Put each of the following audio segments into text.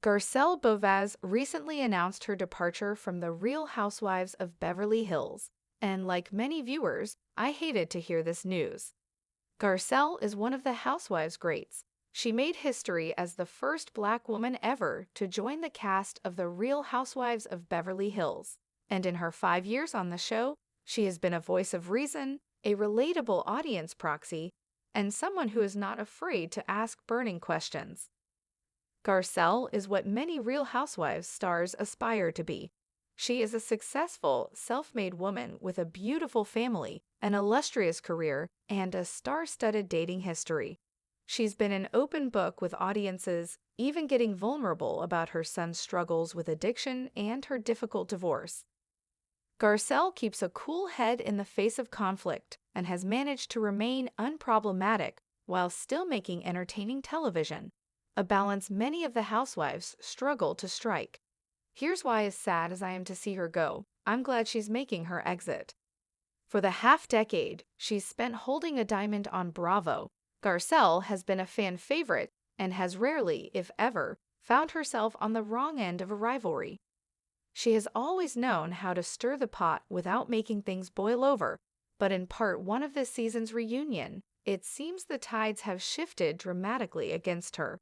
Garcelle Beauvais recently announced her departure from the Real Housewives of Beverly Hills, and like many viewers, I hated to hear this news. Garcelle is one of the Housewives greats. She made history as the first Black woman ever to join the cast of the Real Housewives of Beverly Hills, and in her 5 years on the show, she has been a voice of reason, a relatable audience proxy, and someone who is not afraid to ask burning questions. Garcelle is what many Real Housewives stars aspire to be. She is a successful, self-made woman with a beautiful family, an illustrious career, and a star-studded dating history. She's been an open book with audiences, even getting vulnerable about her son's struggles with addiction and her difficult divorce. Garcelle keeps a cool head in the face of conflict and has managed to remain unproblematic while still making entertaining television, a balance many of the housewives struggle to strike. Here's why, as sad as I am to see her go, I'm glad she's making her exit. For the half-decade she's spent holding a diamond on Bravo, Garcelle has been a fan favorite and has rarely, if ever, found herself on the wrong end of a rivalry. She has always known how to stir the pot without making things boil over, but in part one of this season's reunion, it seems the tides have shifted dramatically against her.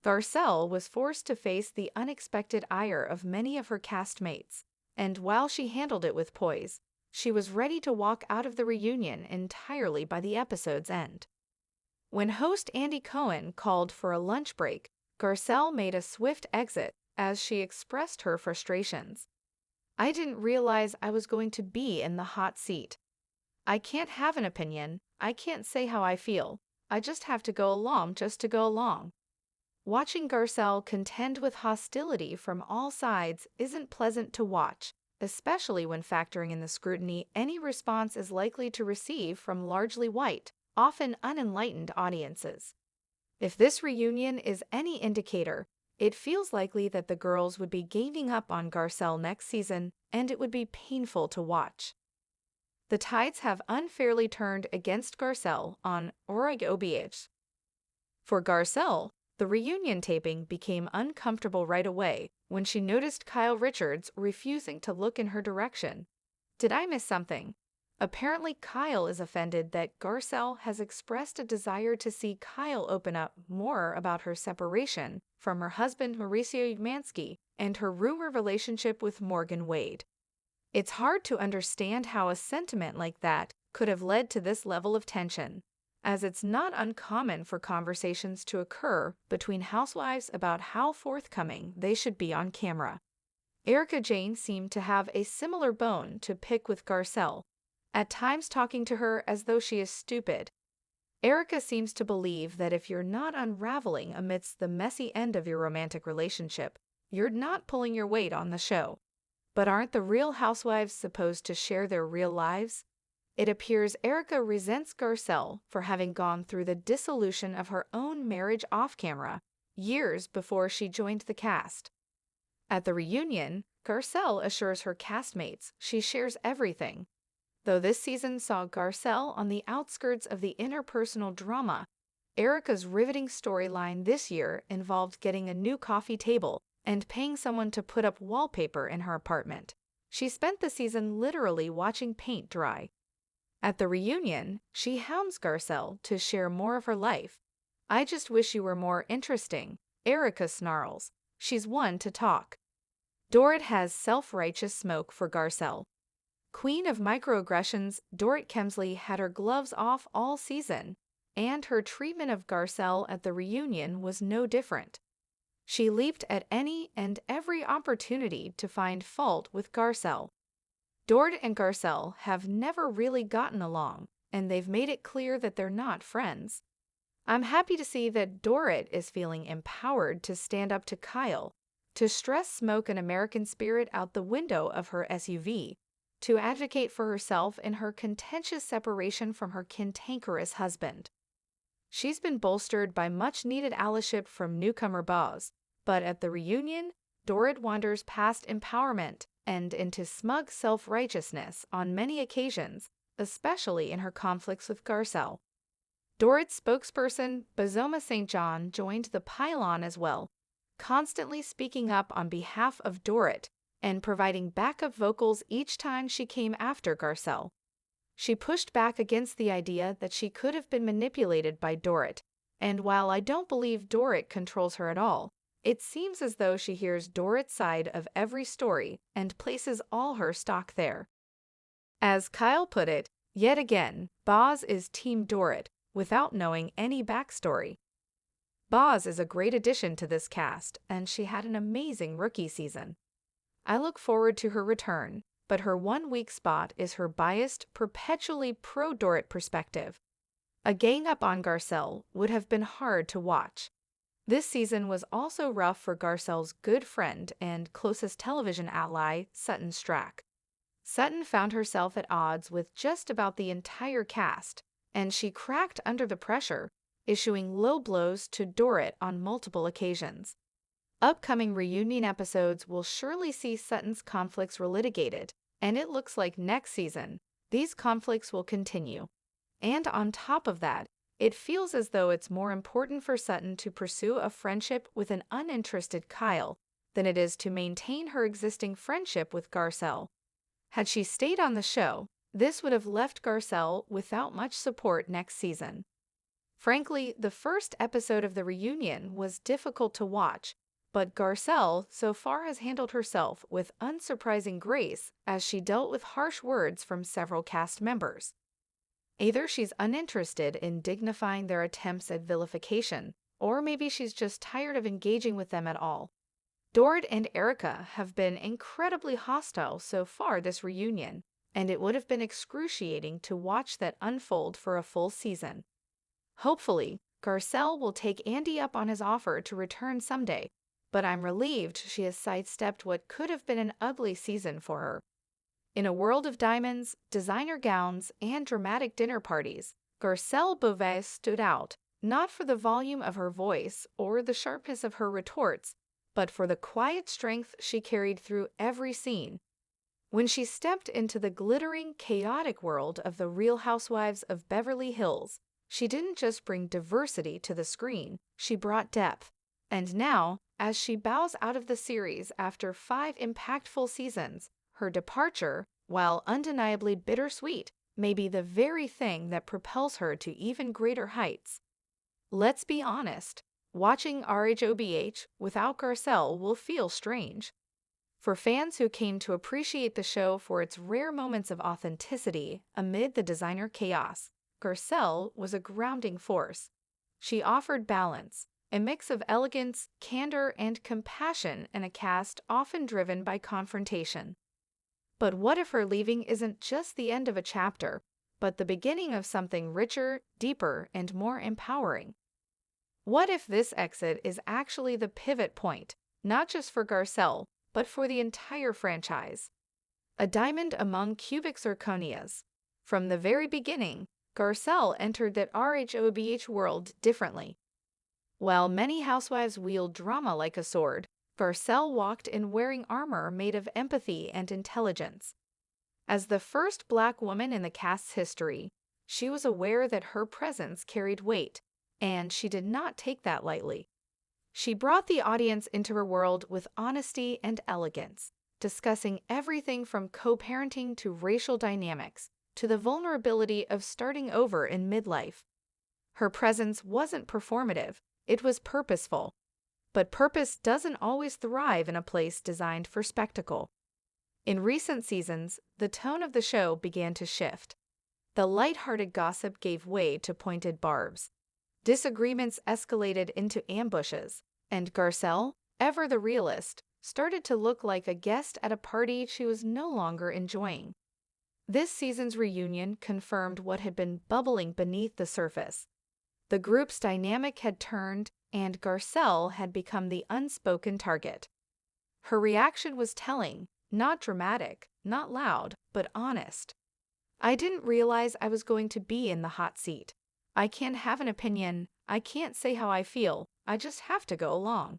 Garcelle was forced to face the unexpected ire of many of her castmates, and while she handled it with poise, she was ready to walk out of the reunion entirely by the episode's end. When host Andy Cohen called for a lunch break, Garcelle made a swift exit as she expressed her frustrations. "I didn't realize I was going to be in the hot seat. I can't have an opinion, I can't say how I feel, I just have to go along just to go along." Watching Garcelle contend with hostility from all sides isn't pleasant to watch, especially when factoring in the scrutiny any response is likely to receive from largely white, often unenlightened audiences. If this reunion is any indicator, it feels likely that the girls would be giving up on Garcelle next season, and it would be painful to watch. The tides have unfairly turned against Garcelle on RHOBH. For Garcelle, the reunion taping became uncomfortable right away when she noticed Kyle Richards refusing to look in her direction. "Did I miss something?" Apparently, Kyle is offended that Garcelle has expressed a desire to see Kyle open up more about her separation from her husband Mauricio Umansky and her rumored relationship with Morgan Wade. It's hard to understand how a sentiment like that could have led to this level of tension, as it's not uncommon for conversations to occur between housewives about how forthcoming they should be on camera. Erika Jayne seemed to have a similar bone to pick with Garcelle, at times talking to her as though she is stupid. Erika seems to believe that if you're not unraveling amidst the messy end of your romantic relationship, you're not pulling your weight on the show. But aren't the Real Housewives supposed to share their real lives? It appears Erika resents Garcelle for having gone through the dissolution of her own marriage off-camera, years before she joined the cast. At the reunion, Garcelle assures her castmates she shares everything. Though this season saw Garcelle on the outskirts of the interpersonal drama, Erika's riveting storyline this year involved getting a new coffee table and paying someone to put up wallpaper in her apartment. She spent the season literally watching paint dry. At the reunion, she hounds Garcelle to share more of her life. "I just wish you were more interesting," Erika snarls. She's one to talk. Dorit has self-righteous smoke for Garcelle. Queen of microaggressions, Dorit Kemsley had her gloves off all season, and her treatment of Garcelle at the reunion was no different. She leaped at any and every opportunity to find fault with Garcelle. Dorit and Garcelle have never really gotten along, and they've made it clear that they're not friends. I'm happy to see that Dorit is feeling empowered to stand up to Kyle, to stress smoke an American spirit out the window of her SUV, to advocate for herself in her contentious separation from her cantankerous husband. She's been bolstered by much-needed allyship from newcomer Boz, but at the reunion, Dorit wanders past empowerment and into smug self-righteousness on many occasions, especially in her conflicts with Garcelle. Dorit's spokesperson, Bazoma St. John, joined the pile-on as well, constantly speaking up on behalf of Dorit and providing backup vocals each time she came after Garcelle. She pushed back against the idea that she could have been manipulated by Dorit, and while I don't believe Dorit controls her at all, it seems as though she hears Dorit's side of every story and places all her stock there. As Kyle put it, yet again, Boz is Team Dorit without knowing any backstory. Boz is a great addition to this cast, and she had an amazing rookie season. I look forward to her return, but her one weak spot is her biased, perpetually pro-Dorit perspective. A gang up on Garcelle would have been hard to watch. This season was also rough for Garcelle's good friend and closest television ally, Sutton Stracke. Sutton found herself at odds with just about the entire cast, and she cracked under the pressure, issuing low blows to Dorit on multiple occasions. Upcoming reunion episodes will surely see Sutton's conflicts relitigated, and it looks like next season, these conflicts will continue. And on top of that, it feels as though it's more important for Sutton to pursue a friendship with an uninterested Kyle than it is to maintain her existing friendship with Garcelle. Had she stayed on the show, this would have left Garcelle without much support next season. Frankly, the first episode of the reunion was difficult to watch, but Garcelle so far has handled herself with unsurprising grace as she dealt with harsh words from several cast members. Either she's uninterested in dignifying their attempts at vilification, or maybe she's just tired of engaging with them at all. Dorit and Erica have been incredibly hostile so far this reunion, and it would have been excruciating to watch that unfold for a full season. Hopefully, Garcelle will take Andy up on his offer to return someday, but I'm relieved she has sidestepped what could have been an ugly season for her. In a world of diamonds, designer gowns, and dramatic dinner parties, Garcelle Beauvais stood out, not for the volume of her voice or the sharpness of her retorts, but for the quiet strength she carried through every scene. When she stepped into the glittering, chaotic world of the Real Housewives of Beverly Hills, she didn't just bring diversity to the screen, she brought depth. And now, as she bows out of the series after 5 impactful seasons, her departure, while undeniably bittersweet, may be the very thing that propels her to even greater heights. Let's be honest, watching RHOBH without Garcelle will feel strange. For fans who came to appreciate the show for its rare moments of authenticity amid the designer chaos, Garcelle was a grounding force. She offered balance, a mix of elegance, candor, and compassion in a cast often driven by confrontation. But what if her leaving isn't just the end of a chapter, but the beginning of something richer, deeper, and more empowering? What if this exit is actually the pivot point, not just for Garcelle, but for the entire franchise? A diamond among cubic zirconias. From the very beginning, Garcelle entered that RHOBH world differently. While many housewives wield drama like a sword, Garcelle walked in wearing armor made of empathy and intelligence. As the first Black woman in the cast's history, she was aware that her presence carried weight, and she did not take that lightly. She brought the audience into her world with honesty and elegance, discussing everything from co-parenting to racial dynamics, to the vulnerability of starting over in midlife. Her presence wasn't performative, it was purposeful. But purpose doesn't always thrive in a place designed for spectacle. In recent seasons, the tone of the show began to shift. The light-hearted gossip gave way to pointed barbs. Disagreements escalated into ambushes, and Garcelle, ever the realist, started to look like a guest at a party she was no longer enjoying. This season's reunion confirmed what had been bubbling beneath the surface. The group's dynamic had turned, and Garcelle had become the unspoken target. Her reaction was telling, not dramatic, not loud, but honest. "I didn't realize I was going to be in the hot seat. I can't have an opinion, I can't say how I feel, I just have to go along."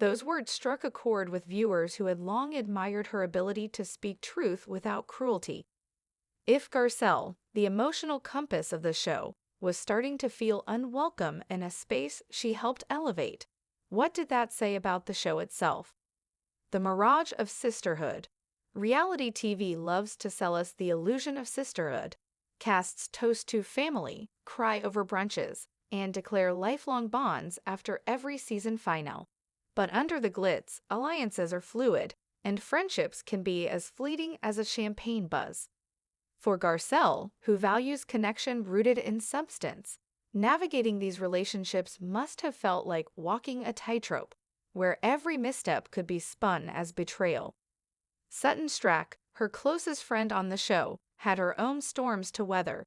Those words struck a chord with viewers who had long admired her ability to speak truth without cruelty. If Garcelle, the emotional compass of the show, was starting to feel unwelcome in a space she helped elevate, What did that say about the show itself? The mirage of sisterhood. Reality TV loves to sell us the illusion of sisterhood. Casts toast to family, cry over brunches, and declare lifelong bonds after every season final. But under the glitz, alliances are fluid, and friendships can be as fleeting as a champagne buzz. For Garcelle, who values connection rooted in substance, navigating these relationships must have felt like walking a tightrope, where every misstep could be spun as betrayal. Sutton Strack, her closest friend on the show, had her own storms to weather.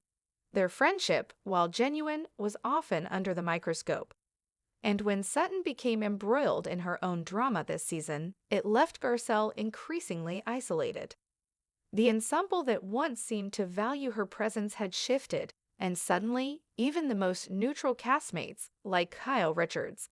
Their friendship, while genuine, was often under the microscope. And when Sutton became embroiled in her own drama this season, it left Garcelle increasingly isolated. The ensemble that once seemed to value her presence had shifted, and suddenly, even the most neutral castmates, like Kyle Richards,